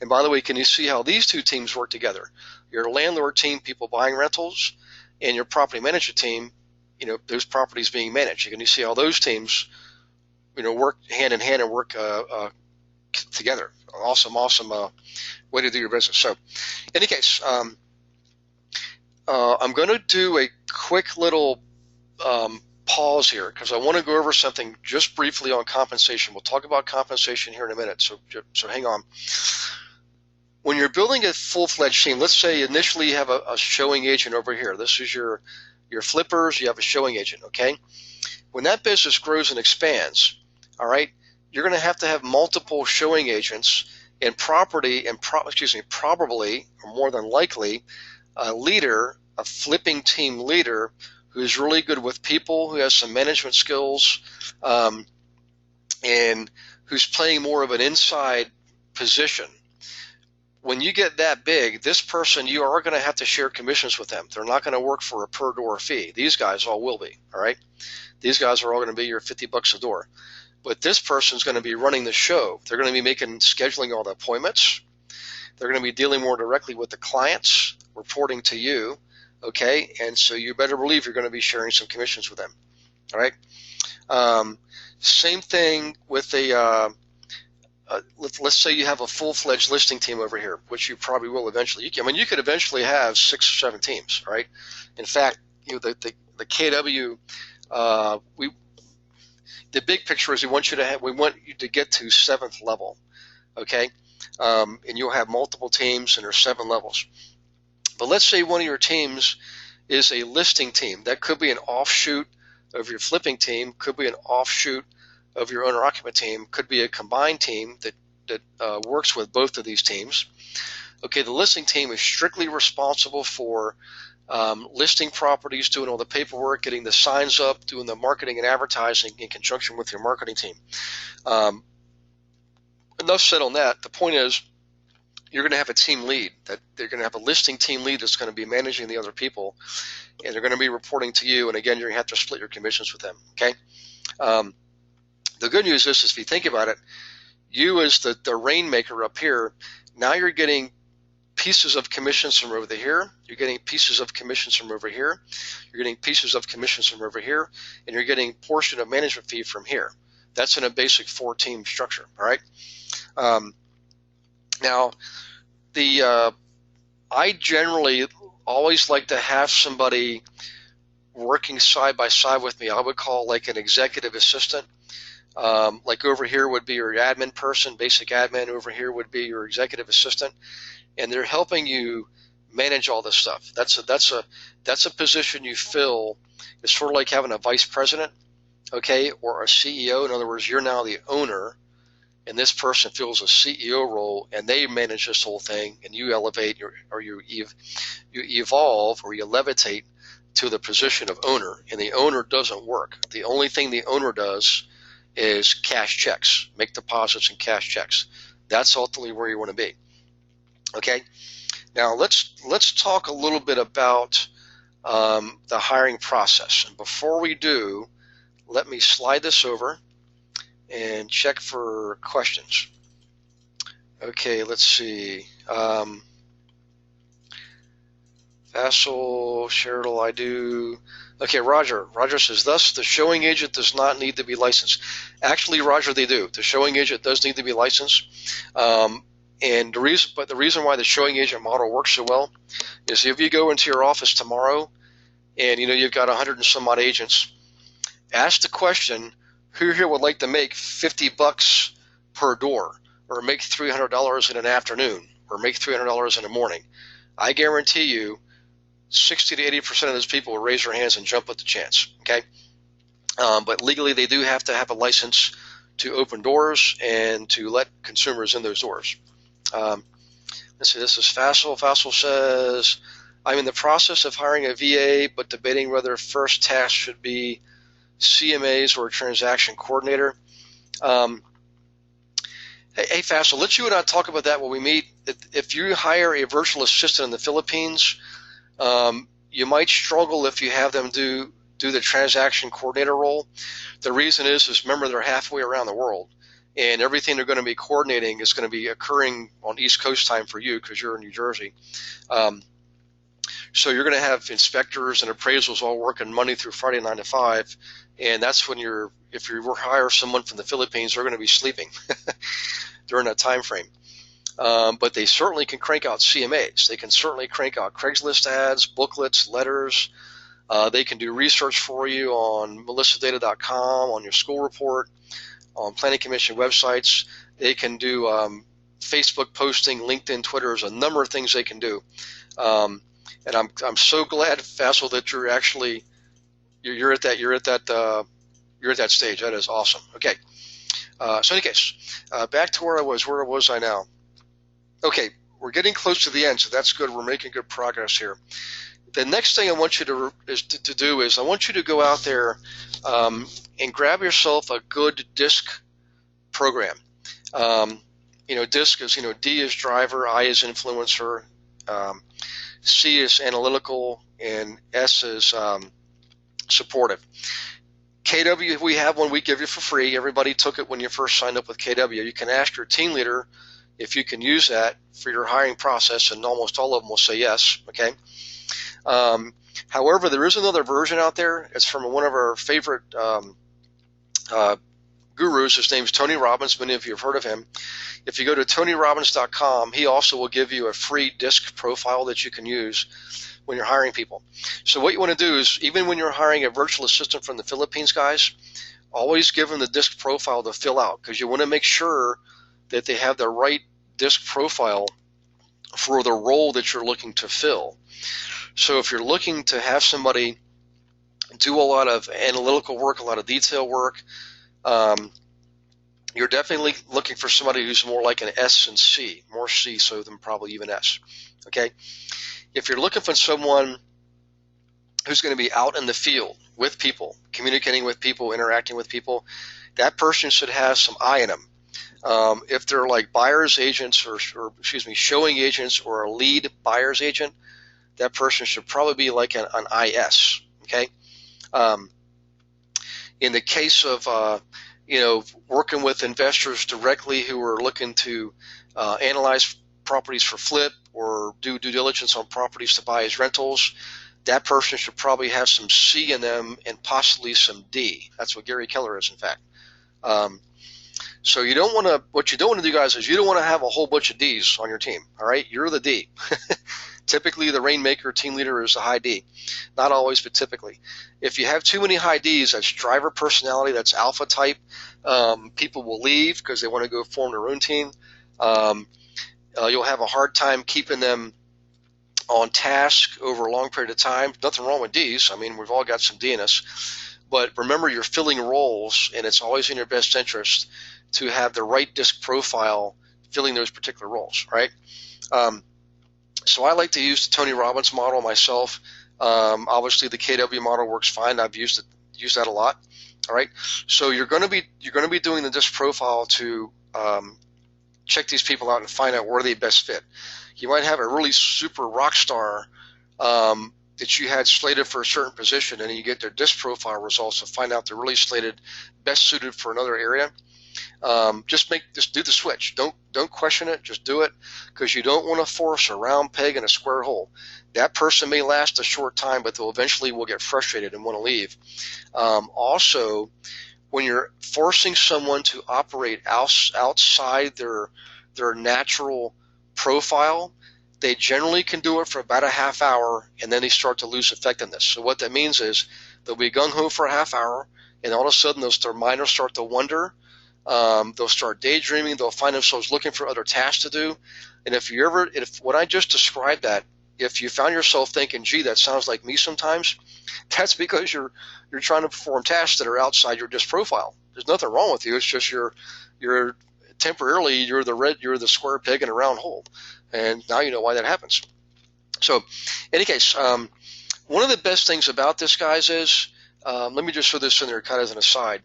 And by the way, can you see how these two teams work together? Your landlord team, people buying rentals, and your property manager team, those properties being managed. Can you see how those teams, work hand in hand and work together? Awesome way to do your business. So, in any case, I'm going to do a quick little pause here because I want to go over something just briefly on compensation. We'll talk about compensation here in a minute. So hang on. When you're building a full-fledged team, let's say initially you have a showing agent over here. This is your flippers. You have a showing agent, okay? When that business grows and expands, all right, you're going to have multiple showing agents and probably or more than likely a flipping team leader who's really good with people, who has some management skills, and who's playing more of an inside position. When you get that big, this person, you are going to have to share commissions with them. They're not going to work for a per door fee. These guys all will be, all right? These guys are all going to be your $50 a door. But this person's going to be running the show. They're going to be scheduling all the appointments. They're going to be dealing more directly with the clients, reporting to you, okay? And so you better believe you're going to be sharing some commissions with them, all right? Same thing with let's say you have a full-fledged listing team over here, which you probably will eventually. You could eventually have 6 or 7 teams, right? In fact, the KW, the big picture is we want you to get to 7th level, okay? And you'll have multiple teams, and there's 7 levels. But let's say one of your teams is a listing team. That could be an offshoot of your flipping team, could be an offshoot of your owner-occupant team, could be a combined team that works with both of these teams. Okay, the listing team is strictly responsible for listing properties, doing all the paperwork, getting the signs up, doing the marketing and advertising in conjunction with your marketing team. Enough said on that. The point is, you're going to have a team lead. That they're going to have a listing team lead that's going to be managing the other people, and they're going to be reporting to you. And again, you're going to have to split your commissions with them. Okay. The good news is if you think about it, you as the rainmaker up here, now you're getting pieces of commissions from over here. You're getting pieces of commissions from over here. You're getting pieces of commissions from over here, and you're getting a portion of management fee from here. That's in a basic 4-team structure. All right. Now, I generally always like to have somebody working side by side with me. I would call like an executive assistant. Like over here would be your admin person, basic admin. Over here would be your executive assistant, and they're helping you manage all this stuff. That's a position you fill. It's sort of like having a vice president, okay, or a CEO. In other words, you're now the owner, and this person fills a CEO role, and they manage this whole thing, and you elevate you evolve or you levitate to the position of owner, and the owner doesn't work. The only thing the owner does is cash checks, make deposits and cash checks. That's ultimately where you want to be. Okay. Now let's talk a little bit about the hiring process. And before we do, let me slide this over and check for questions. Okay, let's see. Vassal, Cheryl, I do. Okay, Roger. Roger says, thus, the showing agent does not need to be licensed. Actually, Roger, they do. The showing agent does need to be licensed. And the reason why the showing agent model works so well is if you go into your office tomorrow and you've got 100 and some odd agents, ask the question, who here would like to make $50 per door, or make $300 in an afternoon, or make $300 in the morning? I guarantee you 60 to 80% of those people will raise their hands and jump at the chance, okay? But legally, they do have to have a license to open doors and to let consumers in those doors. Let's see, this is Fassel. Fassel says, I'm in the process of hiring a VA, but debating whether first task should be CMAs or a transaction coordinator. Hey, Fassel, let you and I talk about that when we meet. If you hire a virtual assistant in the Philippines, you might struggle if you have them do the transaction coordinator role. The reason is remember, they're halfway around the world, and everything they're going to be coordinating is going to be occurring on East Coast time for you because you're in New Jersey. So you're going to have inspectors and appraisals all working Monday through Friday 9 to 5, and that's when if you hire someone from the Philippines, they're going to be sleeping during that time frame. But they certainly can crank out CMAs. They can certainly crank out Craigslist ads, booklets, letters. They can do research for you on melissadata.com, on your school report, on planning commission websites. They can do Facebook posting, LinkedIn, Twitter. There's a number of things they can do. And I'm so glad, Faisal, that you're actually you're at that stage. That is awesome. Okay. So in any case, back to where I was. Where was I now? Okay, we're getting close to the end, so that's good. We're making good progress here. The next thing I want you to do is I want you to go out there and grab yourself a good DISC program. DISC is, D is driver, I is influencer, C is analytical, and S is supportive. KW, we have one we give you for free. Everybody took it when you first signed up with KW. You can ask your team leader if you can use that for your hiring process, and almost all of them will say yes. Okay. However, there is another version out there. It's from one of our favorite gurus. His name's Tony Robbins. Many of you have heard of him. If you go to TonyRobbins.com, he also will give you a free DISC profile that you can use when you're hiring people. So what you want to do is, even when you're hiring a virtual assistant from the Philippines, guys, always give them the DISC profile to fill out, because you want to make sure that they have the right DISC profile for the role that you're looking to fill. So if you're looking to have somebody do a lot of analytical work, a lot of detail work, you're definitely looking for somebody who's more like an S and C, more C so than probably even S. Okay? If you're looking for someone who's going to be out in the field with people, communicating with people, interacting with people, that person should have some I in them. If they're like buyer's agents or showing agents or a lead buyer's agent, that person should probably be like an IS. Okay. In the case of working with investors directly who are looking to analyze properties for flip or do due diligence on properties to buy as rentals, that person should probably have some C in them and possibly some D. That's what Gary Keller is, in fact. So what you don't want to do, guys, is you don't want to have a whole bunch of D's on your team. All right, you're the D. Typically, the rainmaker team leader is a high D. Not always, but typically. If you have too many high D's, that's driver personality, that's alpha type. People will leave because they want to go form their own team. You'll have a hard time keeping them on task over a long period of time. Nothing wrong with D's. I mean, we've all got some D in us. But remember, you're filling roles, and it's always in your best interest to have the right DISC profile filling those particular roles, right? So I like to use the Tony Robbins model myself. Obviously, the KW model works fine. I've used that a lot. All right. So you're going to be doing the DISC profile to check these people out and find out where they best fit. You might have a really super rock star that you had slated for a certain position, and you get their DISC profile results to find out they're really slated best suited for another area. Just do the switch. Don't question it. Just do it, because you don't want to force a round peg in a square hole. That person may last a short time, but they'll eventually will get frustrated and want to leave. Also, when you're forcing someone to operate outside their natural profile, they generally can do it for about a half hour, and then they start to lose effectiveness. So what that means is they'll be gung-ho for a half hour, and all of a sudden their mind will start to wander. They'll start daydreaming. They'll find themselves looking for other tasks to do. And if what I just described if you found yourself thinking, gee, that sounds like me sometimes, that's because you're trying to perform tasks that are outside your DISC profile. There's nothing wrong with you. It's just you're temporarily you're the square peg in a round hole. And now you know why that happens. So in any case, one of the best things about this, guys, is let me just throw this in there kind of as an aside.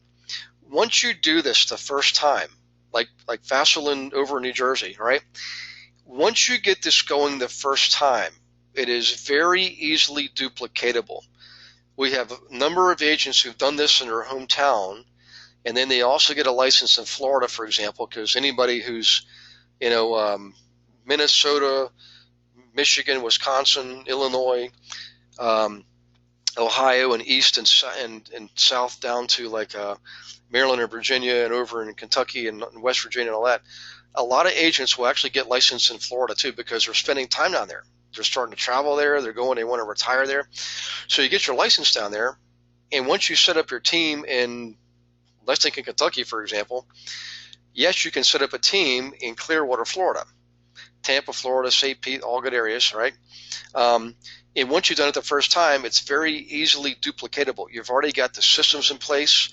Once you do this the first time, like Faisal over in New Jersey, right? Once you get this going the first time, it is very easily duplicatable. We have a number of agents who've done this in their hometown, and then they also get a license in Florida, for example, because anybody who's, Minnesota, Michigan, Wisconsin, Illinois, Ohio, and east and south down to like Maryland or Virginia and over in Kentucky and West Virginia and all that, a lot of agents will actually get licensed in Florida too, because they're spending time down there. They're starting to travel there. They want to retire there. So you get your license down there, and once you set up your team in, let's think in Kentucky, for example, Yes, you can set up a team in Clearwater, Florida, Tampa, Florida, St. Pete, all good areas, right? And once you've done it the first time, it's very easily duplicatable. You've already got the systems in place.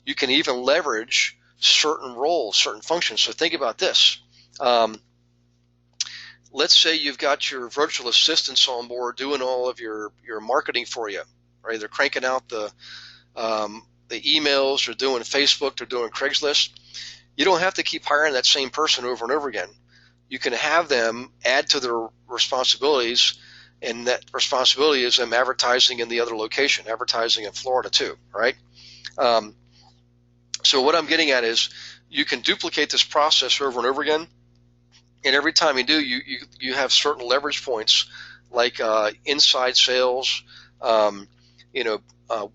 You can even leverage certain roles, certain functions. So think about this. Let's say you've got your virtual assistants on board doing all of your marketing for you, right? They're cranking out the emails, they're doing Facebook, they're doing Craigslist. You don't have to keep hiring that same person over and over again. You can have them add to their responsibilities, and that responsibility is them advertising in the other location, advertising in Florida too, right? So what I'm getting at is you can duplicate this process over and over again, and every time you do, you have certain leverage points like inside sales,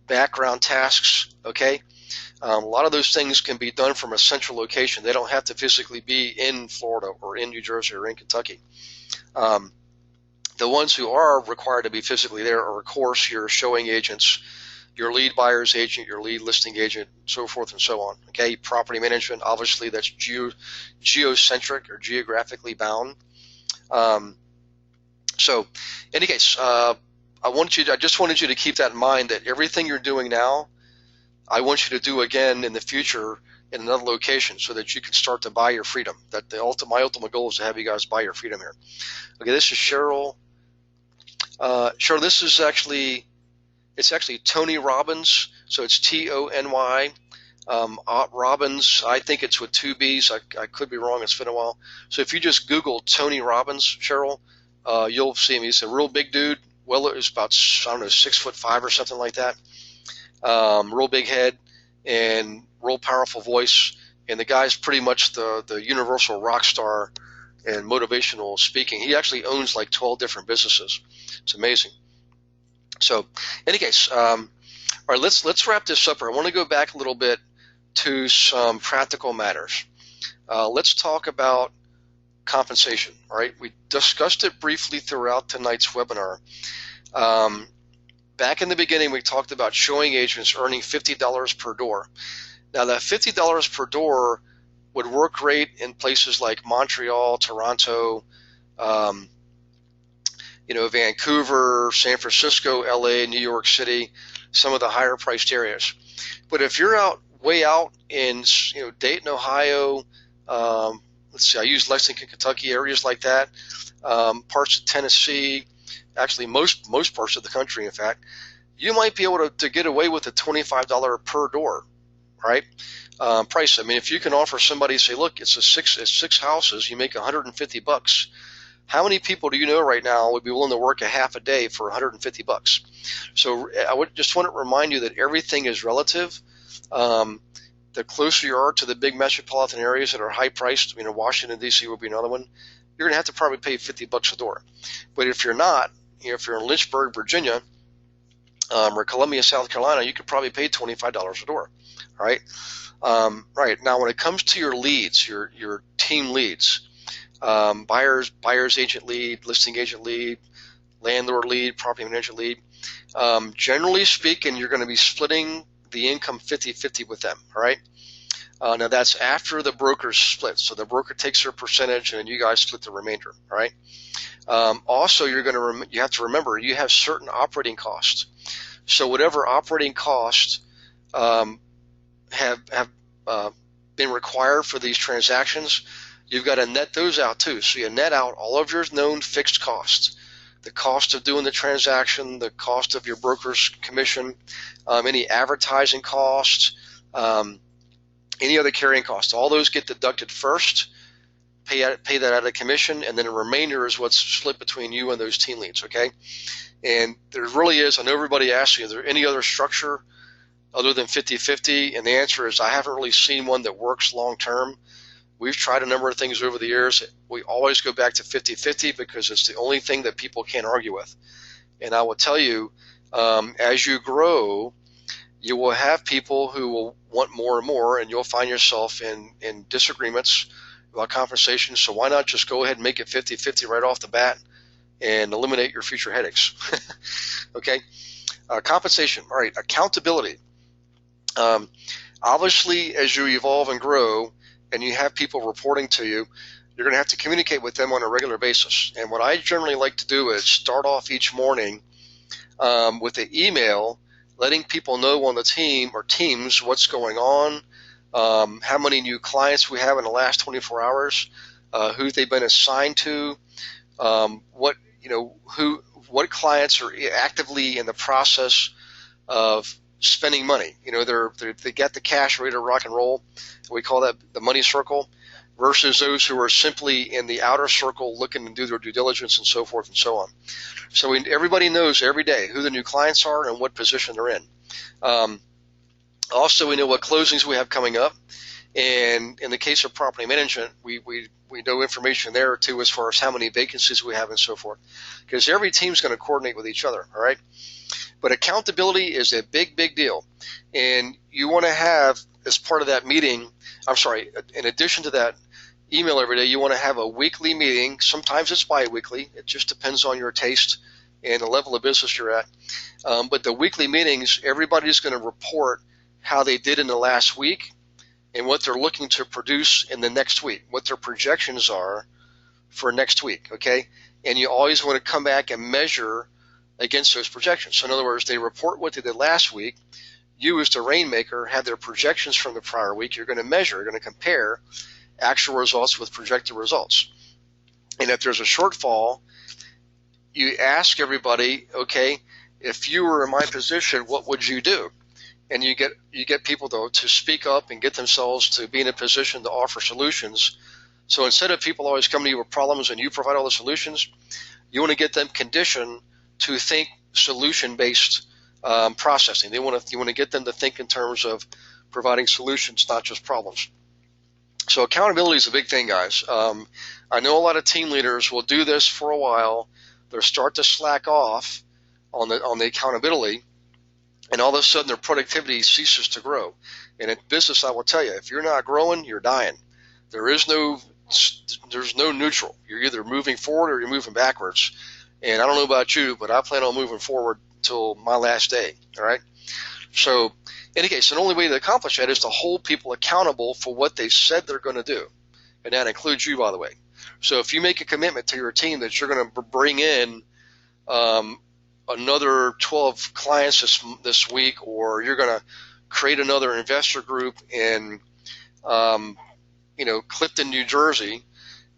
background tasks, okay? A lot of those things can be done from a central location. They don't have to physically be in Florida or in New Jersey or in Kentucky. The ones who are required to be physically there are, of course, your showing agents, your lead buyer's agent, your lead listing agent, so forth and so on. Okay, property management, obviously that's geocentric or geographically bound. So, in any case, I just wanted you to keep that in mind, that everything you're doing now, I want you to do again in the future in another location, so that you can start to buy your freedom. My ultimate goal is to have you guys buy your freedom here. Okay, this is Cheryl. Cheryl, this is actually Tony Robbins, so it's Tony. Robbins, I think it's with two B's. I could be wrong. It's been a while. So if you just Google Tony Robbins, Cheryl, you'll see him. He's a real big dude. Well, it was about, 6'5" or something like that. Real big head and real powerful voice. And the guy's pretty much the universal rock star and motivational speaking. He actually owns like 12 different businesses. It's amazing. So, in any case, all right, let's wrap this up. I want to go back a little bit to some practical matters. Let's talk about compensation. All right, we discussed it briefly throughout tonight's webinar. Back in the beginning, we talked about showing agents earning $50 per door. Now, that $50 per door would work great in places like Montreal, Toronto, Vancouver, San Francisco, LA, New York City, some of the higher priced areas. But if you're way out in Dayton, Ohio, let's see, I use Lexington, Kentucky, areas like that, parts of Tennessee, actually most parts of the country, in fact, you might be able to get away with a $25 per door, right? Price. I mean, if you can offer somebody, say, look, it's six houses, you make $150. How many people do you know right now would be willing to work a half a day for $150? So I would just want to remind you that everything is relative. The closer you are to the big metropolitan areas that are high priced, Washington, D.C. would be another one, you're going to have to probably pay $50 a door. But if you're not, if you're in Lynchburg, Virginia, or Columbia, South Carolina, you could probably pay $25 a door. All right. Right. Now, when it comes to your leads, your team leads, buyer's agent lead, listing agent lead, landlord lead, property manager lead, generally speaking, you're going to be splitting the income 50-50 with them. All right. Now that's after the broker's split. So the broker takes their percentage and then you guys split the remainder. All right. Also, you have to remember you have certain operating costs. So whatever operating costs have been required for these transactions, you've got to net those out too. So you net out all of your known fixed costs, the cost of doing the transaction, the cost of your broker's commission, any advertising costs, any other carrying costs. All those get deducted first, pay that out of commission, and then the remainder is what's split between you and those team leads, okay? And there really is, I know everybody asks you, is there any other structure other than 50-50? And the answer is I haven't really seen one that works long term. We've tried a number of things over the years. We always go back to 50-50 because it's the only thing that people can't argue with. And I will tell you, as you grow, you will have people who will want more and more, and you'll find yourself in disagreements about compensation. So why not just go ahead and make it 50-50 right off the bat and eliminate your future headaches? Okay. Compensation. All right. Accountability. Obviously, as you evolve and grow, and you have people reporting to you, you're going to have to communicate with them on a regular basis. And what I generally like to do is start off each morning with an email letting people know on the team or teams what's going on, how many new clients we have in the last 24 hours, who they've been assigned to, what clients are actively in the process of spending money. They got the cash ready to rock and roll. We call that the money circle, versus those who are simply in the outer circle looking to do their due diligence and so forth and so on. So everybody knows every day who the new clients are and what position they're in. Also, we know what closings we have coming up. And in the case of property management, we know information there too as far as how many vacancies we have and so forth. Because every team's going to coordinate with each other, all right? But accountability is a big, big deal. And you want to have, as part of that meeting, in addition to that email every day, you want to have a weekly meeting. Sometimes it's bi-weekly. It just depends on your taste and the level of business you're at. But the weekly meetings, everybody's going to report how they did in the last week and what they're looking to produce in the next week, what their projections are for next week, okay? And you always want to come back and measure against those projections. So in other words, they report what they did last week. You as the rainmaker have their projections from the prior week. You're going to measure, you're going to compare actual results with projected results. And if there's a shortfall, you ask everybody, okay, if you were in my position, what would you do? And you get people to speak up and get themselves to be in a position to offer solutions. So instead of people always coming to you with problems and you provide all the solutions, you want to get them conditioned to think solution-based processing. You want to get them to think in terms of providing solutions, not just problems. So accountability is a big thing, guys. I know a lot of team leaders will do this for a while. They'll start to slack off on the accountability, and all of a sudden their productivity ceases to grow. And in business, I will tell you, if you're not growing, you're dying. There's no neutral. You're either moving forward or you're moving backwards. And I don't know about you, but I plan on moving forward till my last day. All right. So in any case, the only way to accomplish that is to hold people accountable for what they said they're going to do. And that includes you, by the way. So if you make a commitment to your team that you're going to bring in another 12 clients this week, or you're going to create another investor group in Clifton, New Jersey,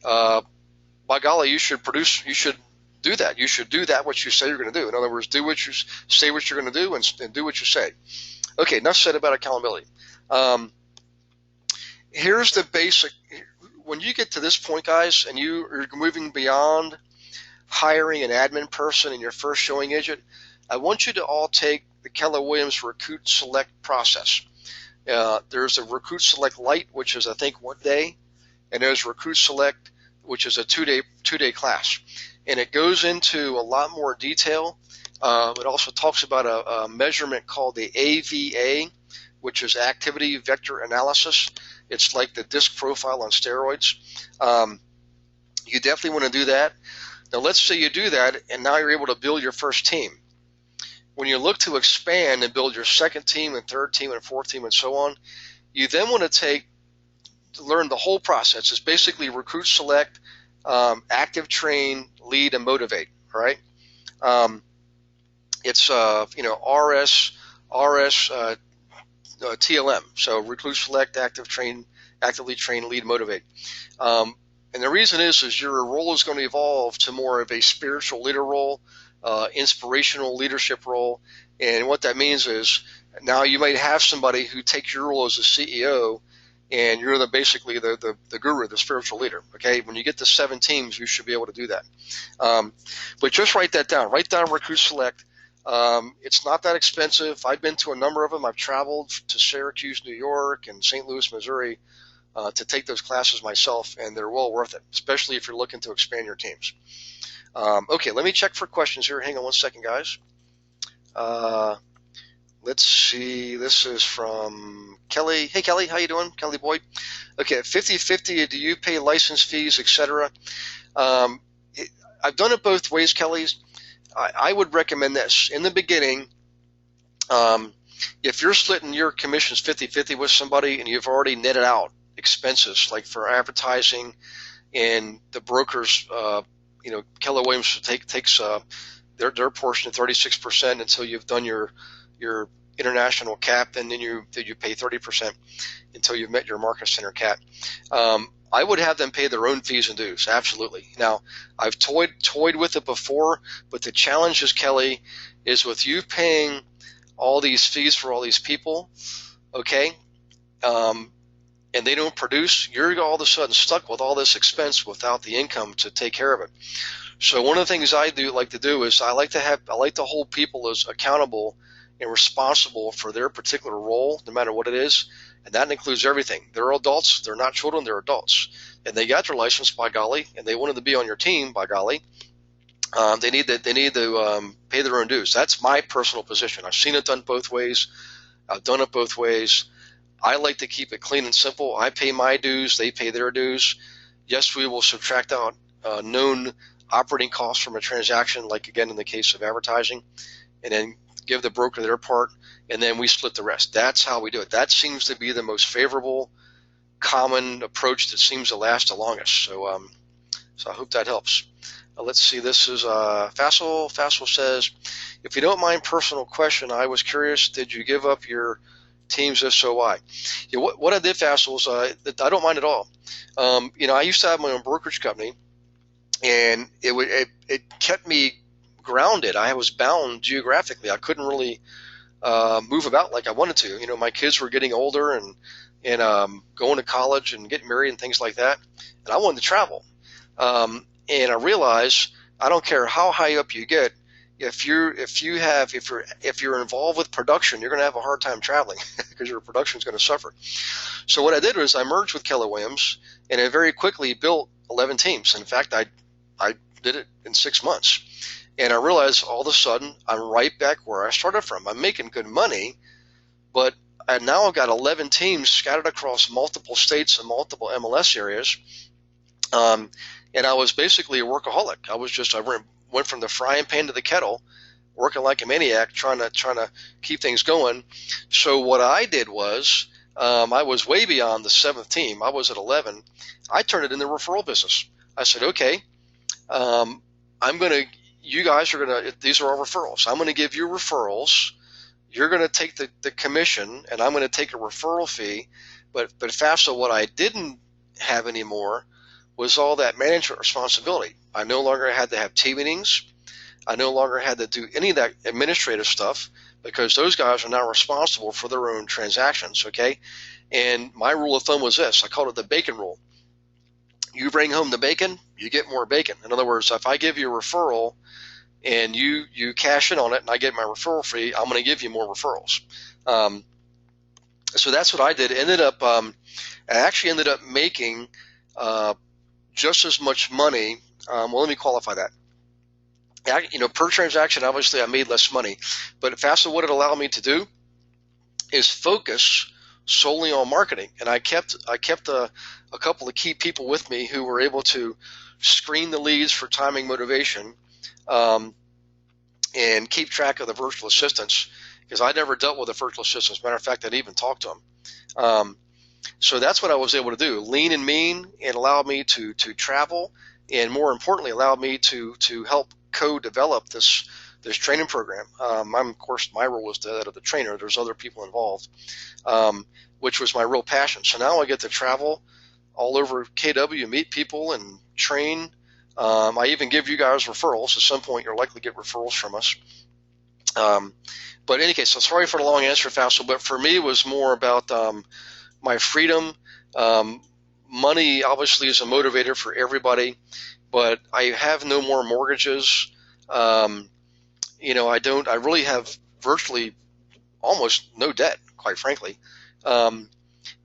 by golly, you should do that. You should do that what you say you're going to do. In other words, do what you say what you're going to do and do what you say. Okay, enough said about accountability. Here's the basic. When you get to this point, guys, and you are moving beyond hiring an admin person in your first showing agent, I want you to all take the Keller Williams Recruit Select process. There's a Recruit Select Lite, which is I think 1 day, and there's Recruit Select, which is a two-day class, and it goes into a lot more detail. It also talks about a measurement called the AVA, which is Activity Vector Analysis. It's like the disc profile on steroids. You definitely want to do that. Now, let's say you do that, and now you're able to build your first team. When you look to expand and build your second team and third team and fourth team and so on, you then want to learn the whole process. It's basically recruit, select, active, train, lead, and motivate. All right. It's RS, TLM. So recruit, select, actively train, lead, motivate. And the reason is your role is going to evolve to more of a spiritual leader role, inspirational leadership role. And what that means is now you might have somebody who takes your role as a CEO, and you're basically the guru, the spiritual leader. Okay, when you get to 7 teams, you should be able to do that. But just write that down. Write down Recruit Select. It's not that expensive. I've been to a number of them. I've traveled to Syracuse, New York, and St. Louis, Missouri, to take those classes myself, and they're well worth it, especially if you're looking to expand your teams. Okay, let me check for questions here. Hang on one second, guys. Let's see. This is from Kelly. Hey, Kelly, how you doing? Kelly Boyd. Okay, 50-50, do you pay license fees, etc.? I've done it both ways, Kelly. I would recommend this. In the beginning, if you're splitting your commissions 50-50 with somebody and you've already netted out expenses, like for advertising and the brokers. Keller Williams takes their portion of 36% until you've done your international cap, and then you pay 30% until you've met your market center cap. I would have them pay their own fees and dues, absolutely. Now, I've toyed with it before, but the challenge is, Kelly, is with you paying all these fees for all these people, okay, and they don't produce, you're all of a sudden stuck with all this expense without the income to take care of it. So one of the things I like to do is I like to hold people as accountable and responsible for their particular role, no matter what it is, and that includes everything. They're adults, they're not children, they're adults, and they got their license, by golly, and they wanted to be on your team, by golly. They need to pay their own dues. That's my personal position. I've seen it done both ways. I've done it both ways. I like to keep it clean and simple. I pay my dues, they pay their dues. Yes, we will subtract out known operating costs from a transaction, like again in the case of advertising, and then give the broker their part, and then we split the rest. That's how we do it. That seems to be the most favorable, common approach that seems to last the longest. So I hope that helps. Let's see. This is Fassel. Fassel says, if you don't mind, personal question. I was curious, did you give up your teams? If so, why? Yeah, what I did, Fassel, is I don't mind at all. I used to have my own brokerage company, and it kept me grounded. I was bound geographically. I couldn't really move about like I wanted to. My kids were getting older and going to college and getting married and things like that, and I wanted to travel. And I realized I don't care how high up you get, if you're involved with production, you're going to have a hard time traveling because your production is going to suffer. So what I did was I merged with Keller Williams, and I very quickly built 11 teams. In fact, I did it in 6 months. And I realized all of a sudden I'm right back where I started from. I'm making good money, but now I've got 11 teams scattered across multiple states and multiple MLS areas. And I was basically a workaholic. I went from the frying pan to the kettle, working like a maniac, trying to keep things going. So what I did was I was way beyond the 7th team. I was at 11. I turned it into referral business. I said, okay, you guys are going to, these are all referrals. I'm going to give you referrals. You're going to take the commission, and I'm going to take a referral fee. But FAFSA, what I didn't have anymore was all that management responsibility. I no longer had to have team meetings. I no longer had to do any of that administrative stuff because those guys are now responsible for their own transactions, okay? And my rule of thumb was this. I called it the bacon rule. You bring home the bacon, you get more bacon. In other words, if I give you a referral and you cash in on it and I get my referral fee, I'm going to give you more referrals. So that's what I did. I actually ended up making just as much money. Well, let me qualify that. Per transaction, obviously, I made less money. But FAFSA, what it allowed me to do is focus solely on marketing. And I kept a couple of key people with me who were able to screen the leads for timing motivation and keep track of the virtual assistants, because I never dealt with the virtual assistants. Matter of fact, I didn't even talk to them. So that's what I was able to do, lean and mean, and allowed me to travel, and more importantly, allowed me to help co-develop this training program. Of course, my role is that of the trainer. There's other people involved, which was my real passion. So now I get to travel all over KW, meet people, and train. I even give you guys referrals. At some point, you'll likely get referrals from us. But in any case, so sorry for the long answer, Fassel, but for me, it was more about my freedom. Money obviously is a motivator for everybody, but I have no more mortgages. I really have virtually almost no debt, quite frankly. And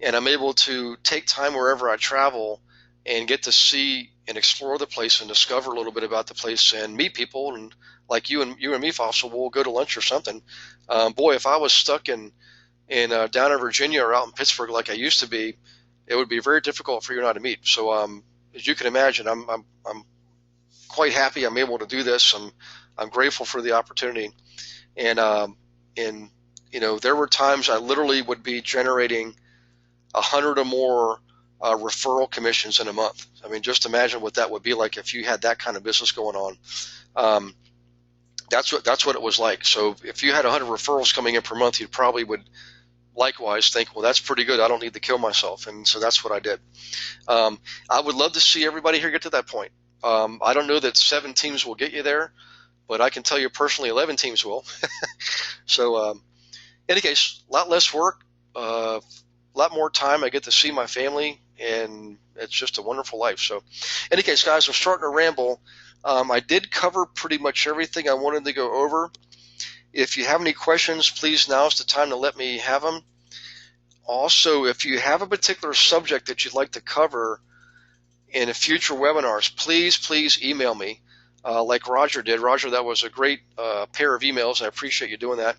I'm able to take time wherever I travel and get to see and explore the place and discover a little bit about the place and meet people. And like you and me, Fossil, we'll go to lunch or something. Boy, if I was stuck down in Virginia or out in Pittsburgh like I used to be, it would be very difficult for you and I to meet. So as you can imagine, I'm quite happy I'm able to do this. I'm grateful for the opportunity. And there were times I literally would be generating 100 or more referral commissions in a month. I mean, just imagine what that would be like if you had that kind of business going on. That's what it was like. So if you had 100 referrals coming in per month, you probably would likewise think, well, that's pretty good. I don't need to kill myself. And so that's what I did. I would love to see everybody here get to that point. I don't know that 7 teams will get you there, but I can tell you personally 11 teams will. So in any case, a lot less work, a lot more time. I get to see my family, and it's just a wonderful life. So in any case, guys, I'm starting to ramble. I did cover pretty much everything I wanted to go over. If you have any questions, please, now's the time to let me have them. Also, if you have a particular subject that you'd like to cover in a future webinars, please email me like Roger did. Roger, that was a great pair of emails. I appreciate you doing that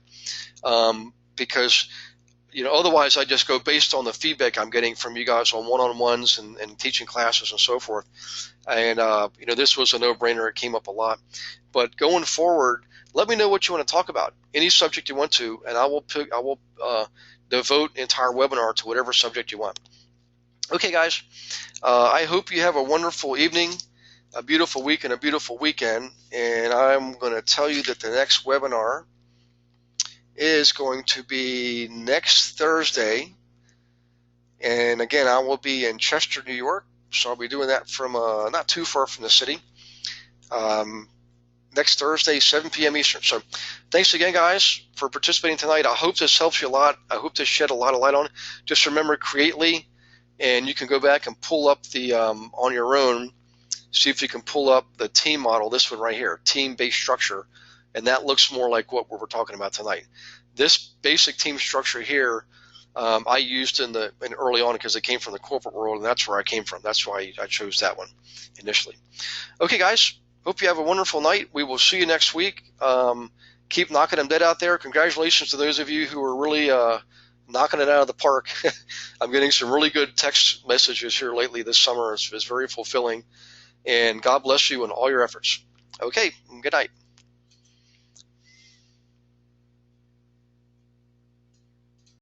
because otherwise I just go based on the feedback I'm getting from you guys on one-on-ones and teaching classes and so forth. And this was a no-brainer. It came up a lot. But going forward, let me know what you want to talk about, any subject you want to, and I will devote an entire webinar to whatever subject you want. Okay, guys, I hope you have a wonderful evening, a beautiful week, and a beautiful weekend. And I'm going to tell you that the next webinar is going to be next Thursday. And again, I will be in Chester, New York, so I'll be doing that from not too far from the city. Next Thursday, 7 p.m. Eastern. So thanks again, guys, for participating tonight. I hope this helps you a lot. I hope this shed a lot of light on it. Just remember, Creately, and you can go back and pull up the on your own, see if you can pull up the team model, this one right here, team-based structure, and that looks more like what we're talking about tonight. This basic team structure here, I used in early on because it came from the corporate world, and that's where I came from. That's why I chose that one initially. Okay, guys. Hope you have a wonderful night. We will see you next week. Keep knocking them dead out there. Congratulations to those of you who are really knocking it out of the park. I'm getting some really good text messages here lately this summer. It's very fulfilling. And God bless you in all your efforts. Okay, good night.